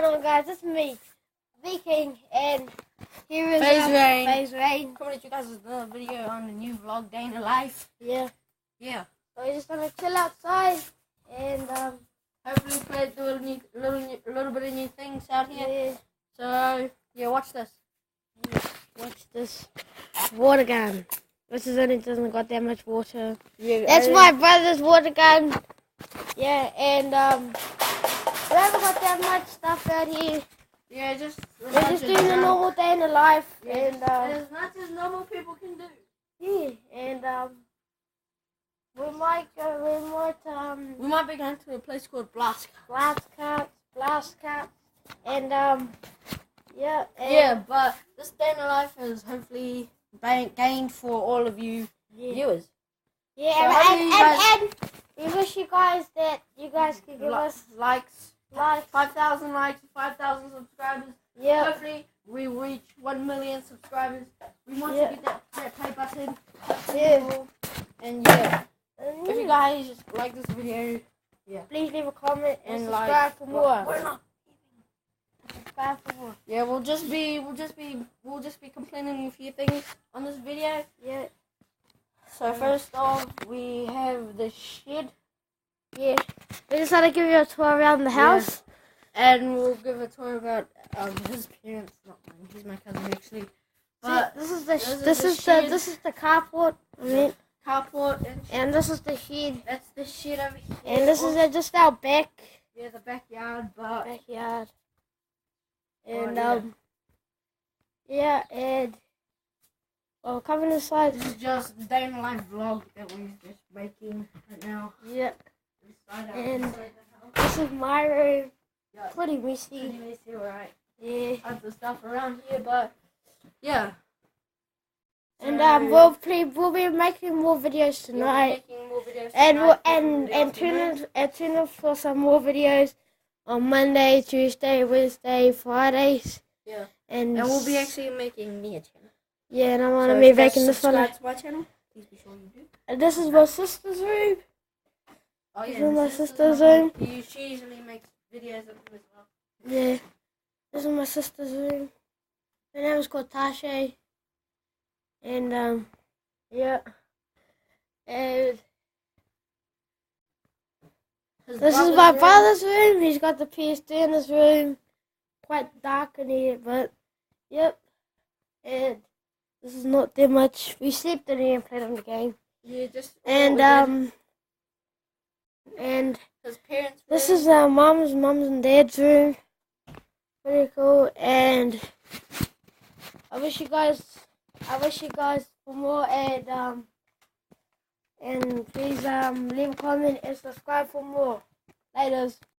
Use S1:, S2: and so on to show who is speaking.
S1: going on, guys? It's me, Viking, and here is
S2: Faze
S1: Rain.
S2: Coming at you guys with another video on the new vlog, Day in the Life.
S1: Yeah.
S2: Yeah.
S1: So we're just gonna chill outside and
S2: Hopefully play a little bit of new things out here.
S1: yeah.
S2: So yeah, watch this.
S1: Watch this water gun. This is only doesn't got that much water.
S2: Yeah,
S1: That's my brother's water gun. Yeah, and we haven't got that much stuff out here.
S2: Yeah,
S1: We're just doing a normal day in the life,
S2: yeah,
S1: and
S2: as much as normal people can do.
S1: yeah, and we might
S2: be going to a place called Blast
S1: Cats, and yeah, and
S2: yeah, but this Day in the Life is hopefully gained for all of you viewers.
S1: Yeah,
S2: So
S1: and we wish you guys that you guys can give us
S2: likes,
S1: likes.
S2: 5,000 likes, 5,000 subscribers.
S1: Yeah.
S2: Hopefully we reach 1 million subscribers. We want to
S1: Yeah.
S2: get that play button.
S1: Yeah.
S2: And yeah, if you guys like this video,
S1: please leave a comment and
S2: and
S1: subscribe
S2: like
S1: for more.
S2: We're not.
S1: Subscribe for more.
S2: Yeah, we'll just be complaining a few things on this video.
S1: Yeah.
S2: So first off, we have the shed.
S1: Yeah. We just want to give you a tour around the house.
S2: And we'll give a tour about his parents, not mine. He's my cousin actually. But
S1: this is the carport. I mean,
S2: carport
S1: and this is the shed.
S2: That's the shed over here.
S1: And this is just our back.
S2: Yeah, the backyard, but
S1: Backyard. And and well, coming inside.
S2: This is just the Day in the Life vlog that we're just making right now.
S1: Yeah. And
S2: inside the house.
S1: this is my room.
S2: Yeah.
S1: Pretty messy.
S2: Pretty messy, right?
S1: Yeah.
S2: Tons of stuff around here, but yeah.
S1: And
S2: So,
S1: we'll be making more videos tonight.
S2: making more videos
S1: And
S2: tonight
S1: and tune in for some more videos on Monday, Tuesday, Wednesday, Fridays.
S2: Yeah.
S1: And
S2: we'll be actually making me a channel.
S1: yeah, and I want
S2: So
S1: to be
S2: if you guys
S1: making this one.
S2: subscribe to my channel, please be sure you do.
S1: And this is my sister's room.
S2: Oh yeah,
S1: This is my
S2: this
S1: sister's
S2: my-
S1: room.
S2: She usually makes videos of them as well.
S1: Yeah, this is my sister's room. Her name is called Tasha. And yeah, and this is my brother's room. He's got the PS3 in his room. Quite dark in here, but yep. And this is not that much. We slept in here and played on the game.
S2: Yeah, just
S1: And
S2: his parents.
S1: this is mom's and dad's room. Pretty cool. And I wish you guys for more, and please leave a comment and subscribe for more. Laters.